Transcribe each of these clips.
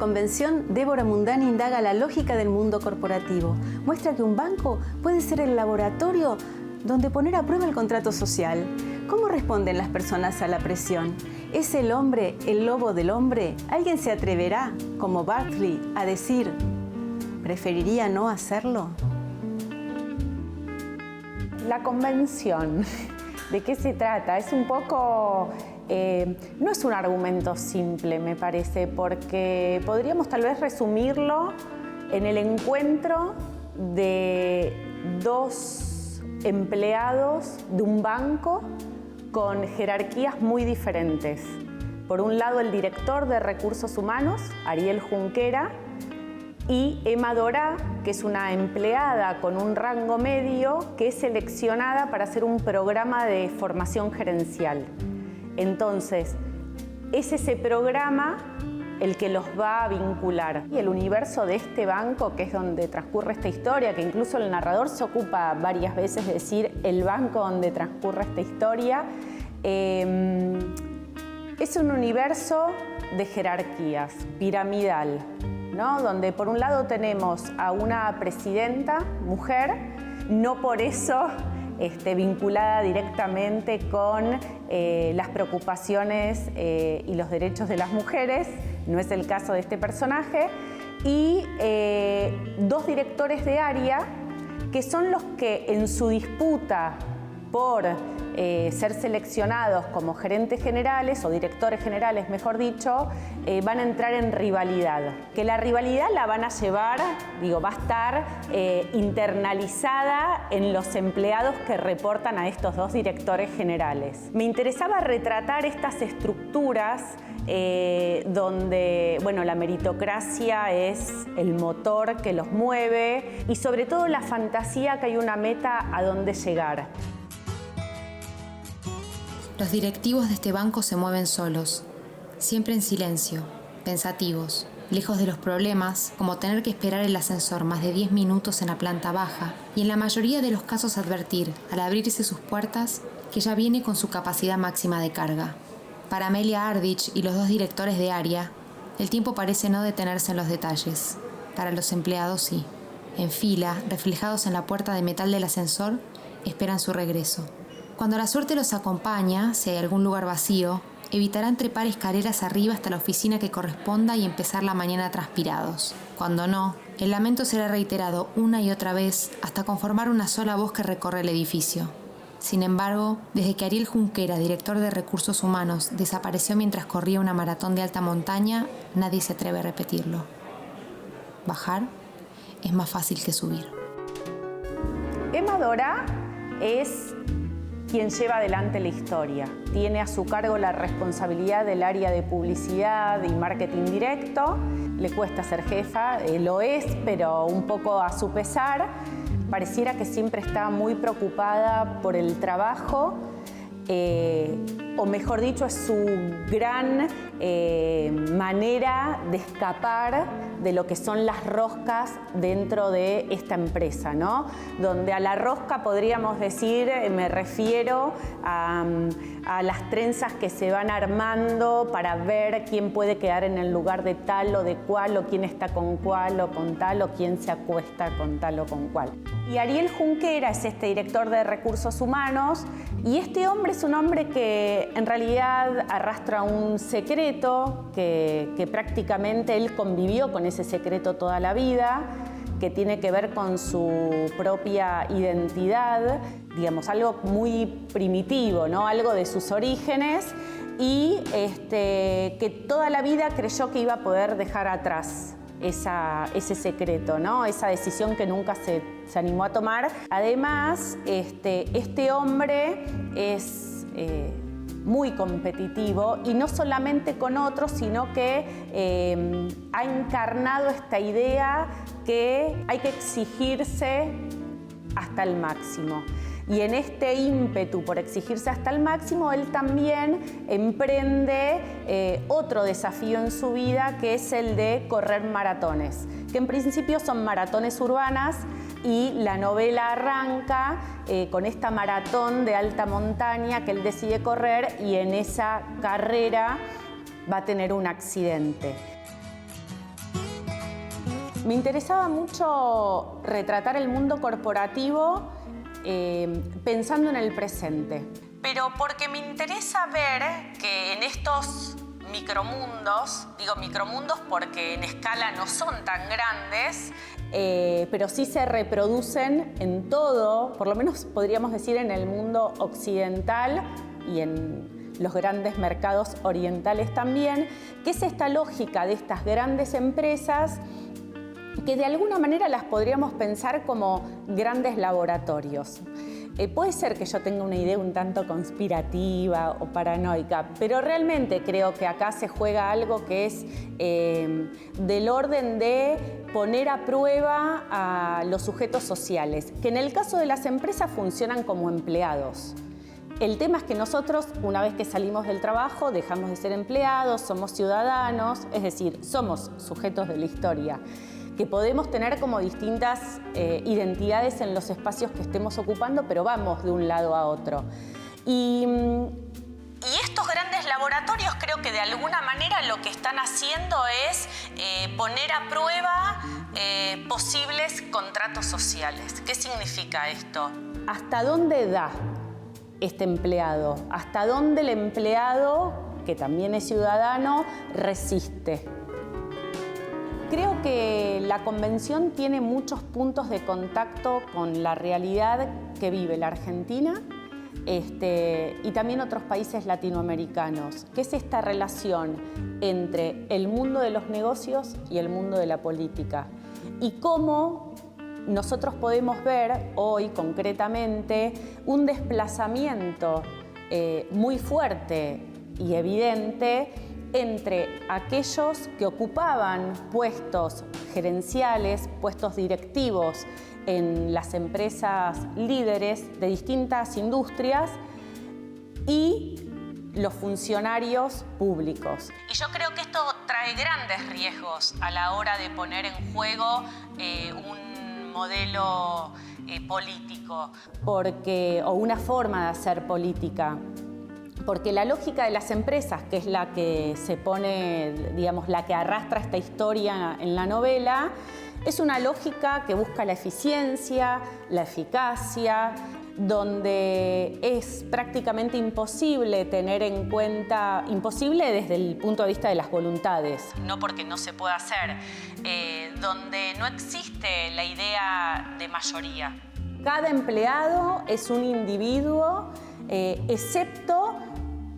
convención, Débora Mundán indaga la lógica del mundo corporativo. Muestra que un banco puede ser el laboratorio donde poner a prueba el contrato social. ¿Cómo responden las personas a la presión? ¿Es el hombre el lobo del hombre? ¿Alguien se atreverá, como Bartley, a decir, preferiría no hacerlo? La convención, ¿de qué se trata? Es un poco... no es un argumento simple, me parece, porque podríamos tal vez resumirlo en el encuentro de dos empleados de un banco con jerarquías muy diferentes. Por un lado, el director de Recursos Humanos, Ariel Junquera, y Emma Dorá, que es una empleada con un rango medio que es seleccionada para hacer un programa de formación gerencial. Entonces, es ese programa el que los va a vincular. Y el universo de este banco, que es donde transcurre esta historia, que incluso el narrador se ocupa varias veces de decir el banco donde transcurre esta historia, es un universo de jerarquías, piramidal, ¿no? Donde por un lado tenemos a una presidenta, mujer, no por eso vinculada directamente con las preocupaciones y los derechos de las mujeres, no es el caso de este personaje, y dos directores de área que son los que en su disputa por ser seleccionados como gerentes generales o directores generales, mejor dicho, van a entrar en rivalidad. Que la rivalidad la van a llevar, va a estar internalizada en los empleados que reportan a estos dos directores generales. Me interesaba retratar estas estructuras donde, la meritocracia es el motor que los mueve y sobre todo la fantasía que hay una meta a dónde llegar. Los directivos de este banco se mueven solos, siempre en silencio, pensativos, lejos de los problemas, como tener que esperar el ascensor más de 10 minutos en la planta baja y en la mayoría de los casos advertir, al abrirse sus puertas, que ya viene con su capacidad máxima de carga. Para Amelia Ardich y los dos directores de área, el tiempo parece no detenerse en los detalles. Para los empleados sí. En fila, reflejados en la puerta de metal del ascensor, esperan su regreso. Cuando la suerte los acompaña, si hay algún lugar vacío, evitarán trepar escaleras arriba hasta la oficina que corresponda y empezar la mañana transpirados. Cuando no, el lamento será reiterado una y otra vez hasta conformar una sola voz que recorre el edificio. Sin embargo, desde que Ariel Junquera, director de Recursos Humanos, desapareció mientras corría una maratón de alta montaña, nadie se atreve a repetirlo. Bajar es más fácil que subir. Emma Dorá es quien lleva adelante la historia. Tiene a su cargo la responsabilidad del área de publicidad y marketing directo. Le cuesta ser jefa, lo es, pero un poco a su pesar. Pareciera que siempre está muy preocupada por el trabajo, o mejor dicho, es su gran manera de escapar de lo que son las roscas dentro de esta empresa, ¿no? Donde a la rosca podríamos decir, me refiero a las trenzas que se van armando para ver quién puede quedar en el lugar de tal o de cual, o quién está con cual o con tal, o quién se acuesta con tal o con cual. Y Ariel Junquera es este director de Recursos Humanos, y este hombre es un hombre que en realidad arrastra un secreto que prácticamente él convivió con ese secreto toda la vida, que tiene que ver con su propia identidad, algo muy primitivo, ¿no? Algo de sus orígenes, y que toda la vida creyó que iba a poder dejar atrás ese secreto, ¿no? Esa decisión que nunca se animó a tomar. Además, este hombre es muy competitivo, y no solamente con otros, sino que ha encarnado esta idea que hay que exigirse hasta el máximo. Y en este ímpetu por exigirse hasta el máximo, él también emprende otro desafío en su vida, que es el de correr maratones, que en principio son maratones urbanas, y la novela arranca con esta maratón de alta montaña que él decide correr, y en esa carrera va a tener un accidente. Me interesaba mucho retratar el mundo corporativo pensando en el presente. Pero porque me interesa ver que en estos micromundos, digo micromundos porque en escala no son tan grandes, pero sí se reproducen en todo, por lo menos podríamos decir en el mundo occidental y en los grandes mercados orientales también, que es esta lógica de estas grandes empresas que de alguna manera las podríamos pensar como grandes laboratorios. Puede ser que yo tenga una idea un tanto conspirativa o paranoica, pero realmente creo que acá se juega algo que es del orden de poner a prueba a los sujetos sociales, que en el caso de las empresas funcionan como empleados. El tema es que nosotros, una vez que salimos del trabajo, dejamos de ser empleados, somos ciudadanos, es decir, somos sujetos de la historia, que podemos tener como distintas identidades en los espacios que estemos ocupando, pero vamos de un lado a otro. Y estos grandes laboratorios creo que de alguna manera lo que están haciendo es poner a prueba posibles contratos sociales. ¿Qué significa esto? ¿Hasta dónde da este empleado? ¿Hasta dónde el empleado, que también es ciudadano, resiste? Creo que la convención tiene muchos puntos de contacto con la realidad que vive la Argentina y también otros países latinoamericanos, que es esta relación entre el mundo de los negocios y el mundo de la política. Y cómo nosotros podemos ver hoy concretamente un desplazamiento muy fuerte y evidente entre aquellos que ocupaban puestos gerenciales, puestos directivos en las empresas líderes de distintas industrias y los funcionarios públicos. Y yo creo que esto trae grandes riesgos a la hora de poner en juego un modelo político o una forma de hacer política. Porque la lógica de las empresas, que es la que se pone, digamos, la que arrastra esta historia en la novela, es una lógica que busca la eficiencia, la eficacia, donde es prácticamente imposible tener en cuenta, imposible desde el punto de vista de las voluntades, no porque no se pueda hacer, donde no existe la idea de mayoría. Cada empleado es un individuo, excepto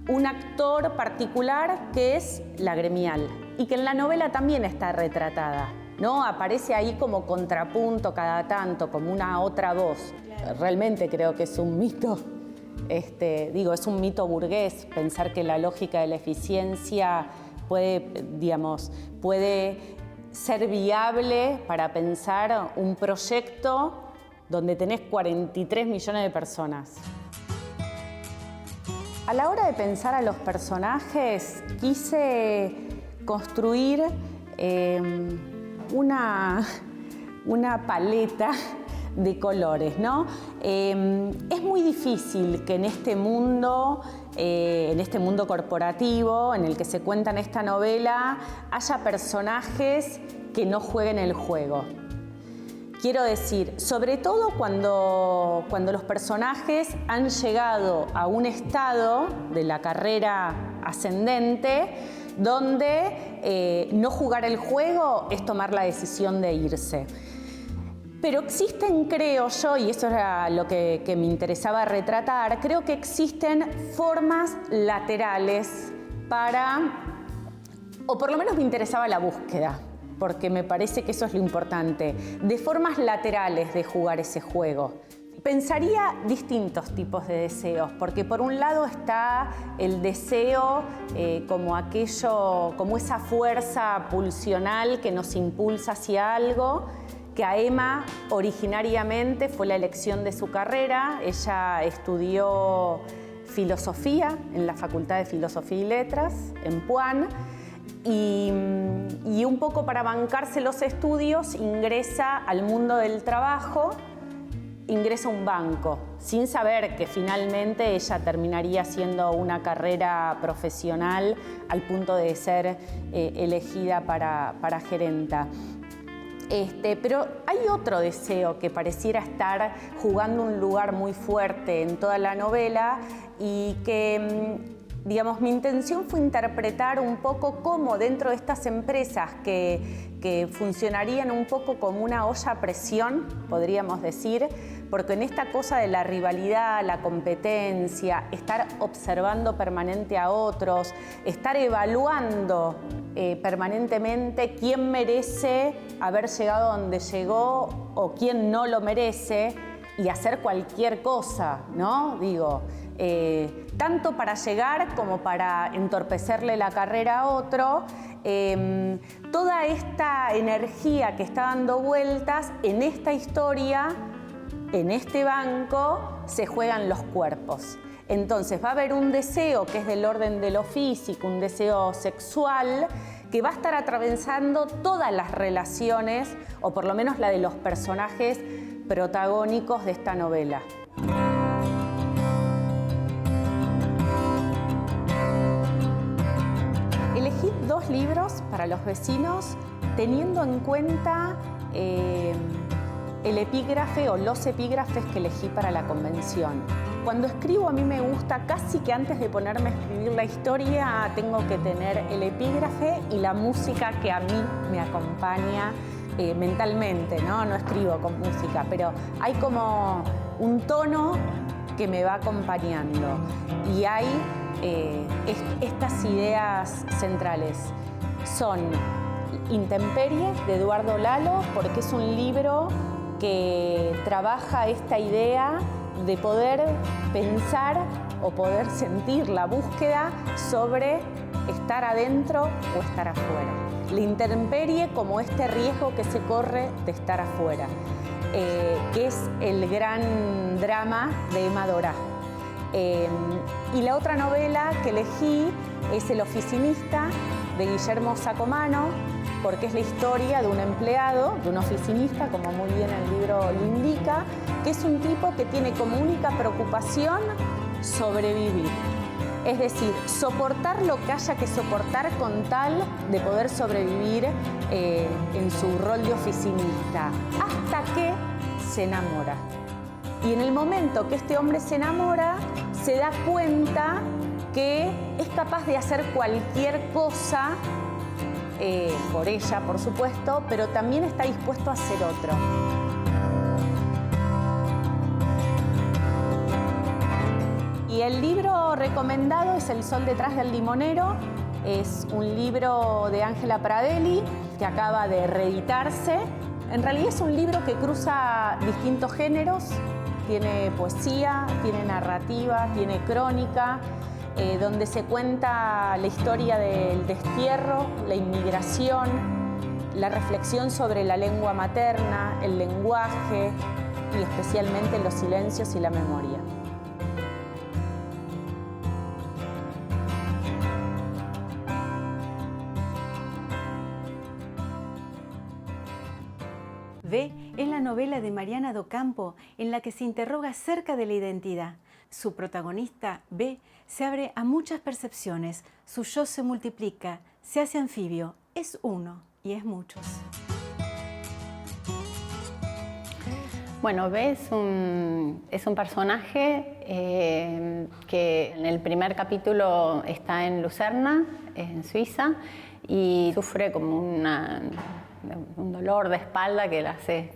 un actor particular que es la gremial y que en la novela también está retratada, ¿no? Aparece ahí como contrapunto cada tanto, como una otra voz. Claro. Realmente creo que es un mito, es un mito burgués pensar que la lógica de la eficiencia puede ser viable para pensar un proyecto donde tenés 43 millones de personas. A la hora de pensar a los personajes, quise construir una paleta de colores, ¿no? Es muy difícil que en este mundo corporativo en el que se cuenta en esta novela haya personajes que no jueguen el juego. Quiero decir, sobre todo cuando los personajes han llegado a un estado de la carrera ascendente donde no jugar el juego es tomar la decisión de irse. Pero existen, creo yo, y eso era lo que me interesaba retratar, creo que existen formas laterales o por lo menos me interesaba la búsqueda, porque me parece que eso es lo importante, de formas laterales de jugar ese juego. Pensaría distintos tipos de deseos, porque por un lado está el deseo como esa fuerza pulsional que nos impulsa hacia algo, que a Emma originariamente fue la elección de su carrera. Ella estudió filosofía en la Facultad de Filosofía y Letras, en Puan, y un poco para bancarse los estudios ingresa al mundo del trabajo, ingresa a un banco, sin saber que finalmente ella terminaría haciendo una carrera profesional al punto de ser elegida para gerenta. Pero hay otro deseo que pareciera estar jugando un lugar muy fuerte en toda la novela y que, digamos, mi intención fue interpretar un poco cómo dentro de estas empresas que funcionarían un poco como una olla a presión, podríamos decir, porque en esta cosa de la rivalidad, la competencia, estar observando permanente a otros, estar evaluando permanentemente quién merece haber llegado a donde llegó o quién no lo merece y hacer cualquier cosa, ¿no? Digo, tanto para llegar como para entorpecerle la carrera a otro. Toda esta energía que está dando vueltas en esta historia, en este banco, se juegan los cuerpos. Entonces va a haber un deseo que es del orden de lo físico, un deseo sexual, que va a estar atravesando todas las relaciones, o por lo menos la de los personajes protagónicos de esta novela. Elegí 2 libros para los vecinos teniendo en cuenta el epígrafe o los epígrafes que elegí para la convención. Cuando escribo a mí me gusta casi que antes de ponerme a escribir la historia tengo que tener el epígrafe y la música que a mí me acompaña mentalmente, ¿no? No escribo con música, pero hay como un tono que me va acompañando y hay estas ideas centrales. Son Intemperie de Eduardo Lalo, porque es un libro que trabaja esta idea de poder pensar o poder sentir la búsqueda sobre estar adentro o estar afuera. La intemperie como este riesgo que se corre de estar afuera, que es el gran drama de Emma Dorá. Y la otra novela que elegí es El oficinista de Guillermo Sacomano, porque es la historia de un empleado, de un oficinista, como muy bien el libro lo indica, que es un tipo que tiene como única preocupación sobrevivir. Es decir, soportar lo que haya que soportar con tal de poder sobrevivir en su rol de oficinista, hasta que se enamora. Y en el momento que este hombre se enamora, se da cuenta que es capaz de hacer cualquier cosa por ella, por supuesto, pero también está dispuesto a ser otro. Y el libro recomendado es El sol detrás del limonero. Es un libro de Ángela Pradelli que acaba de reeditarse. En realidad es un libro que cruza distintos géneros. Tiene poesía, tiene narrativa, tiene crónica, donde se cuenta la historia del destierro, la inmigración, la reflexión sobre la lengua materna, el lenguaje y especialmente los silencios y la memoria. B es la novela de Mariana Docampo en la que se interroga acerca de la identidad. Su protagonista, B, se abre a muchas percepciones, su yo se multiplica, se hace anfibio, es uno y es muchos. Bueno, B es un personaje que en el primer capítulo está en Lucerna, en Suiza, y sufre como un dolor de espalda que le hace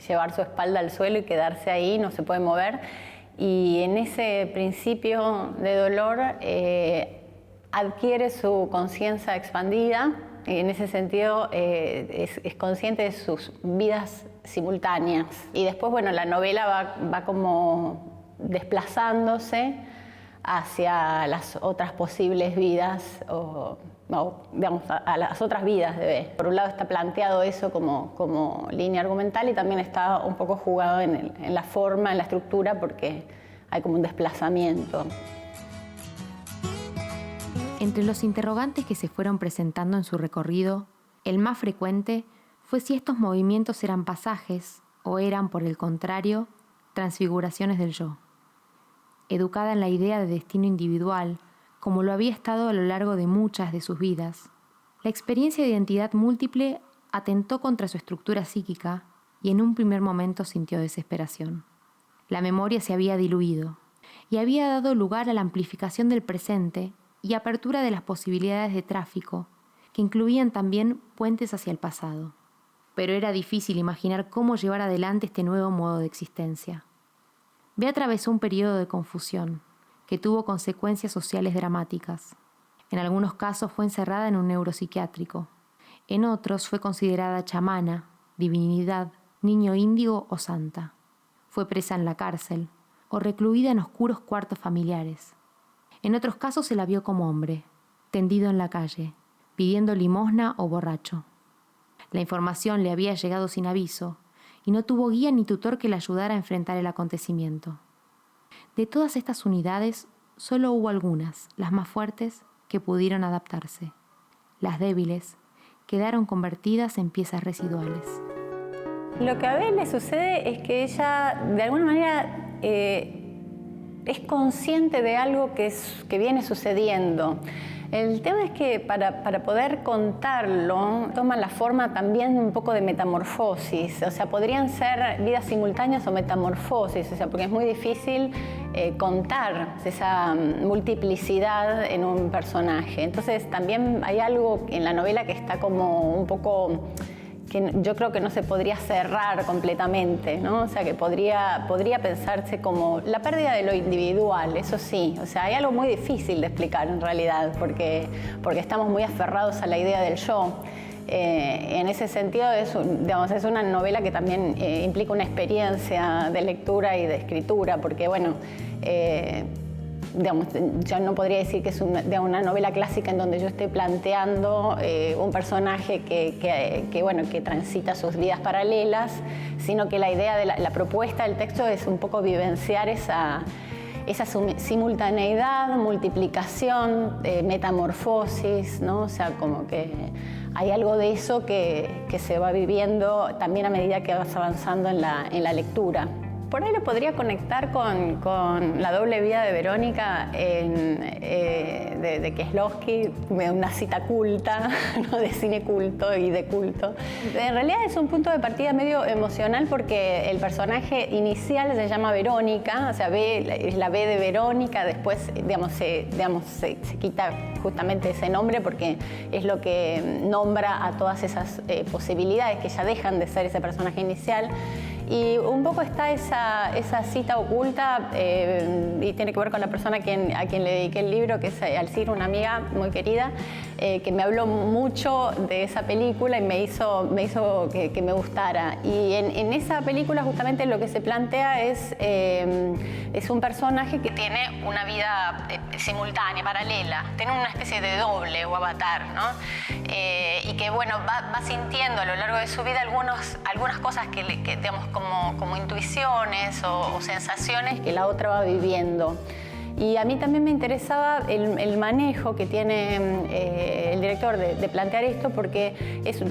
llevar su espalda al suelo y quedarse ahí, no se puede mover. Y en ese principio de dolor adquiere su conciencia expandida y en ese sentido es consciente de sus vidas simultáneas. Y después, bueno, la novela va como desplazándose hacia las otras posibles vidas o digamos, a las otras vidas de B. Por un lado está planteado eso como línea argumental y también está un poco jugado en la forma, en la estructura, porque hay como un desplazamiento. Entre los interrogantes que se fueron presentando en su recorrido, el más frecuente fue si estos movimientos eran pasajes o eran, por el contrario, transfiguraciones del yo. Educada en la idea de destino individual, como lo había estado a lo largo de muchas de sus vidas, la experiencia de identidad múltiple atentó contra su estructura psíquica y en un primer momento sintió desesperación. La memoria se había diluido y había dado lugar a la amplificación del presente y apertura de las posibilidades de tráfico, que incluían también puentes hacia el pasado. Pero era difícil imaginar cómo llevar adelante este nuevo modo de existencia. Bea atravesó un periodo de confusión, que tuvo consecuencias sociales dramáticas. En algunos casos fue encerrada en un neuropsiquiátrico. En otros fue considerada chamana, divinidad, niño índigo o santa. Fue presa en la cárcel o recluida en oscuros cuartos familiares. En otros casos se la vio como hombre, tendido en la calle, pidiendo limosna o borracho. La información le había llegado sin aviso y no tuvo guía ni tutor que la ayudara a enfrentar el acontecimiento. De todas estas unidades, solo hubo algunas, las más fuertes, que pudieron adaptarse. Las débiles quedaron convertidas en piezas residuales. Lo que a Bea le sucede es que ella, de alguna manera, es consciente de algo que viene sucediendo. El tema es que para poder contarlo, toma la forma también un poco de metamorfosis. O sea, podrían ser vidas simultáneas o metamorfosis, o sea, porque es muy difícil contar esa multiplicidad en un personaje. Entonces, también hay algo en la novela que está como un poco, que yo creo que no se podría cerrar completamente, ¿no? O sea, que podría pensarse como la pérdida de lo individual, eso sí. O sea, hay algo muy difícil de explicar en realidad, porque estamos muy aferrados a la idea del yo. En ese sentido, es una novela que también implica una experiencia de lectura y de escritura, porque, bueno, yo no podría decir que es una novela clásica en donde yo esté planteando un personaje que transita sus vidas paralelas, sino que la idea de la propuesta del texto es un poco vivenciar esa simultaneidad, multiplicación, metamorfosis, ¿no? O sea, como que hay algo de eso que se va viviendo también a medida que vas avanzando en la lectura. Por ahí lo podría conectar con La doble vida de Verónica de Kieslowski, una cita culta, ¿no? De cine culto y de culto. En realidad es un punto de partida medio emocional porque el personaje inicial se llama Verónica, o sea, es la B de Verónica, después se quita justamente ese nombre porque es lo que nombra a todas esas posibilidades que ya dejan de ser ese personaje inicial. Y un poco está esa cita oculta y tiene que ver con la persona a quien le dediqué el libro, que es Alcir, una amiga muy querida, que me habló mucho de esa película y me hizo que me gustara. Y en esa película justamente lo que se plantea es un personaje que tiene una vida simultánea, paralela, tiene una especie de doble o avatar, ¿no? Y que, bueno, va sintiendo a lo largo de su vida algunas cosas que digamos, como intuiciones o sensaciones que la otra va viviendo. Y a mí también me interesaba el manejo que tiene el director de plantear esto, porque es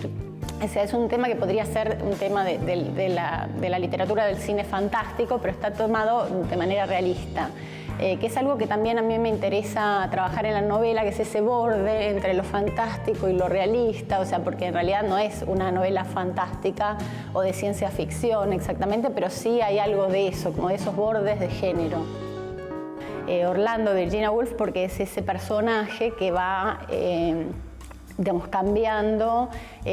un tema que podría ser un tema de la literatura del cine fantástico, pero está tomado de manera realista. Que es algo que también a mí me interesa trabajar en la novela, que es ese borde entre lo fantástico y lo realista, o sea, porque en realidad no es una novela fantástica o de ciencia ficción exactamente, pero sí hay algo de eso, como de esos bordes de género. Orlando, Virginia Woolf, porque es ese personaje que va cambiando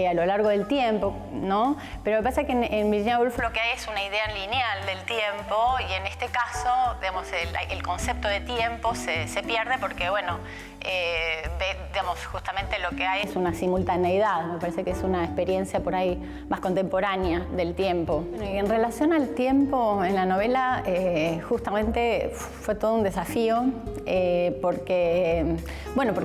a lo largo del tiempo, ¿no? Pero lo que pasa es que en Virginia Woolf lo que hay es una idea lineal del tiempo y en este caso, el concepto de tiempo se pierde porque, bueno, justamente lo que hay es una simultaneidad. Me parece que es una experiencia por ahí más contemporánea del tiempo. Y en relación al tiempo, en la novela justamente fue todo un desafío porque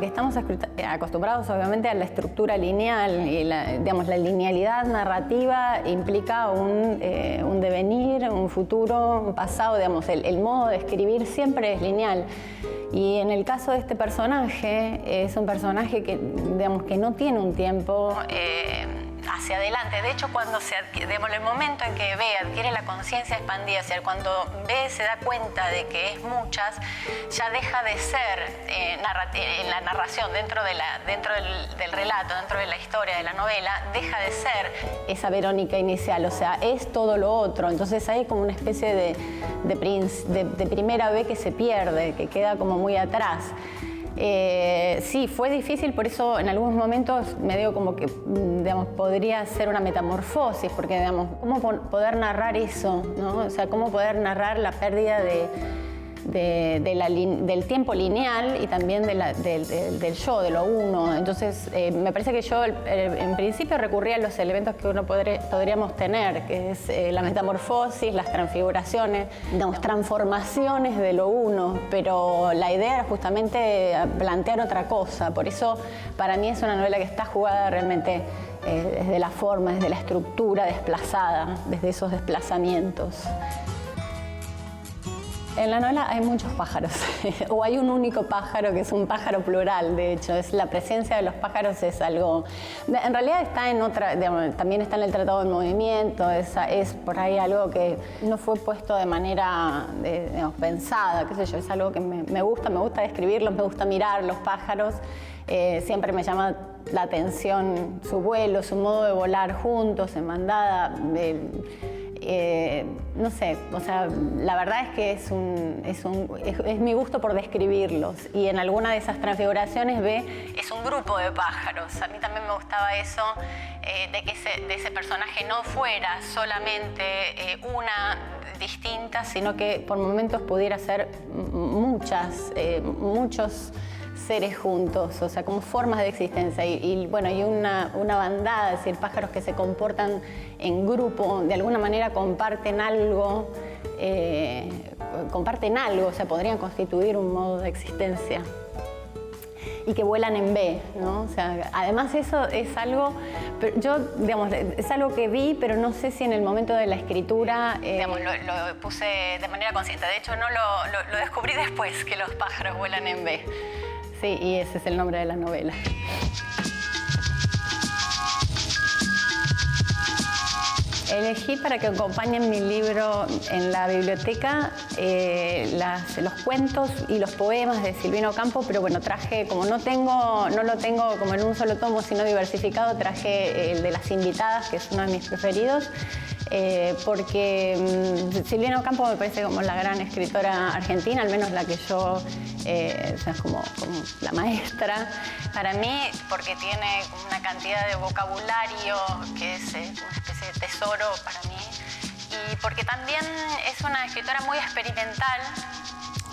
estamos acostumbrados obviamente a la estructura lineal y la linealidad narrativa implica un devenir, un futuro, un pasado, el modo de escribir siempre es lineal. Y en el caso de este personaje, es un personaje que no tiene un tiempo hacia adelante. De hecho, cuando el momento en que adquiere la conciencia expandida, o sea, cuando se da cuenta de que es muchas, ya deja de ser en la narración, dentro del relato, dentro de la historia, de la novela, deja de ser esa Verónica inicial, o sea, es todo lo otro. Entonces hay como una especie de primera B que se pierde, que queda como muy atrás. Sí, fue difícil, por eso en algunos momentos me digo como que, digamos, podría ser una metamorfosis, porque, digamos, ¿cómo poder narrar eso, ¿no? O sea, ¿cómo poder narrar la pérdida del tiempo lineal y también del yo, de lo uno? Entonces, me parece que yo en principio recurría a los elementos que uno podríamos tener, que es la metamorfosis, las transfiguraciones, las transformaciones de lo uno, pero la idea era justamente plantear otra cosa. Por eso, para mí es una novela que está jugada realmente desde la forma, desde la estructura desplazada, desde esos desplazamientos. En la novela hay muchos pájaros, o hay un único pájaro que es un pájaro plural, de hecho, la presencia de los pájaros es algo, en realidad está en otra, digamos, también está en el Tratado del Movimiento, es por ahí algo que no fue puesto de manera, digamos, pensada, qué sé yo, es algo que me gusta describirlos, me gusta mirar los pájaros, siempre me llama la atención su vuelo, su modo de volar juntos, en bandada. No sé, o sea, la verdad es que es mi gusto por describirlos, y en alguna de esas transfiguraciones es un grupo de pájaros. A mí también me gustaba eso, de que de ese personaje no fuera solamente una distinta, sino que por momentos pudiera ser muchos seres juntos, o sea, como formas de existencia y bueno, y una bandada, es decir, pájaros que se comportan en grupo, de alguna manera comparten algo, o sea, podrían constituir un modo de existencia. Y que vuelan en B, ¿no? O sea, además eso es algo, yo, digamos, es algo que vi, pero no sé si en el momento de la escritura, digamos, lo puse de manera consciente. De hecho, no lo descubrí después, que los pájaros vuelan en B. Sí, y ese es el nombre de la novela. Elegí para que acompañen mi libro en la biblioteca los cuentos y los poemas de Silvina Ocampo, pero bueno, traje, como no lo tengo como en un solo tomo, sino diversificado, traje el de las invitadas, que es uno de mis preferidos, porque Silvina Ocampo me parece como la gran escritora argentina, al menos la que yo, o sea, como la maestra. Para mí, porque tiene una cantidad de vocabulario que es una especie de tesoro para mí, y porque también es una escritora muy experimental,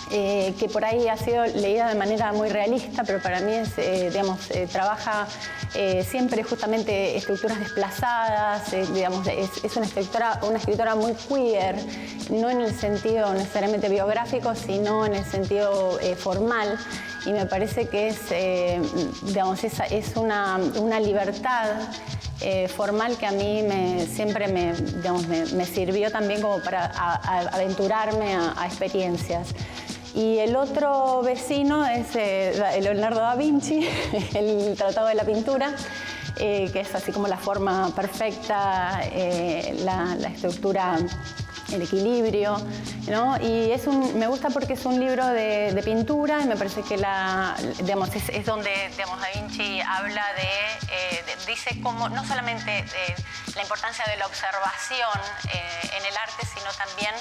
que por ahí ha sido leída de manera muy realista, pero para mí trabaja siempre justamente estructuras desplazadas, digamos, es una escritora muy queer, no en el sentido necesariamente biográfico, sino en el sentido formal, y me parece que es una libertad formal que a mí siempre me sirvió también como para aventurarme a experiencias. Y el otro vecino es Leonardo da Vinci, el Tratado de la Pintura, que es así como la forma perfecta, la estructura, el equilibrio, ¿no? Y me gusta porque es un libro de pintura, y me parece que es donde Da Vinci habla dice cómo no solamente la importancia de la observación en el arte, sino también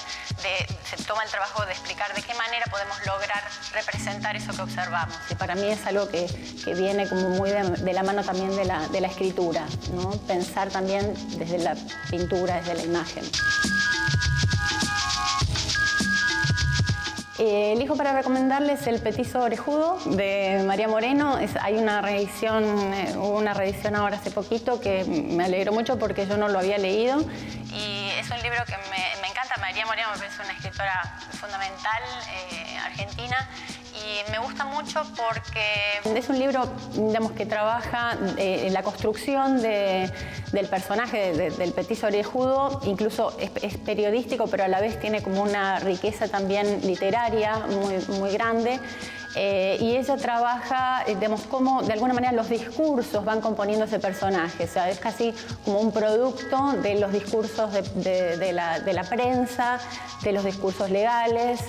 se toma el trabajo de explicar de qué manera podemos lograr representar eso que observamos. Y para mí es algo que viene como muy de la mano también de la escritura, ¿no? Pensar también desde la pintura, desde la imagen. Elijo para recomendarles El petiso orejudo de María Moreno. Hay hubo una reedición ahora hace poquito que me alegró mucho porque yo no lo había leído. Y es un libro que me encanta. María Moreno me parece una escritora fundamental argentina. Y me gusta mucho porque es un libro, digamos, que trabaja en la construcción del personaje del petiso orejudo, incluso es periodístico, pero a la vez tiene como una riqueza también literaria muy, muy grande. y ella trabaja, digamos, cómo de alguna manera los discursos van componiendo ese personaje, o sea, es casi como un producto de los discursos de la prensa, de los discursos legales,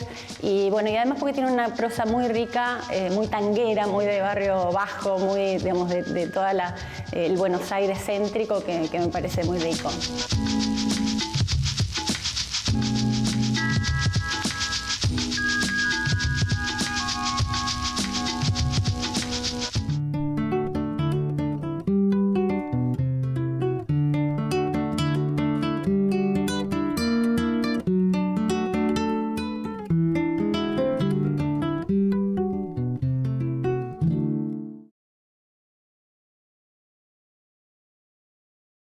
y bueno, y además porque tiene una prosa muy rica, muy tanguera, muy de barrio bajo, muy, digamos, de toda el Buenos Aires céntrico que me parece muy rico.